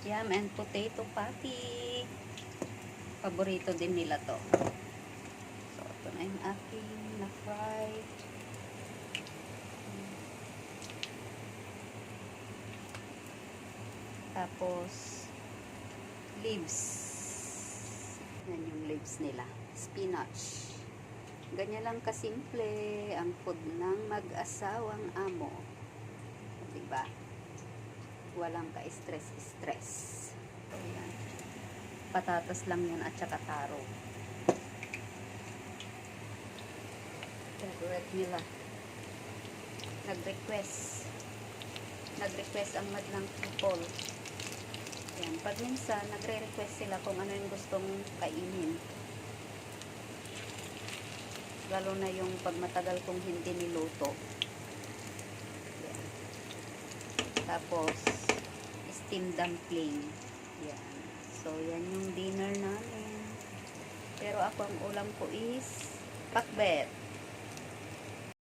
Yam and potato patty. Paborito din nila to. So, ito na yung aking na-fry. Tapos, leaves. Yan yung leaves nila. Spinach. Ganyan lang kasimple ang food ng mag-asawang amo. Diba? Walang ka-stress-stress. Ayan. Patatas lang yun at saka taro. Favorite nila. Nag-request ang madlang people. Ayan. Pag minsan, nagre-request sila kung ano yung gustong kainin. Lalo na yung pag matagal kong hindi niluto. Ayan. Tapos, steamed dumpling. Yan. So, yan yung dinner namin. Pero ako, ang ulam ko is pakbet.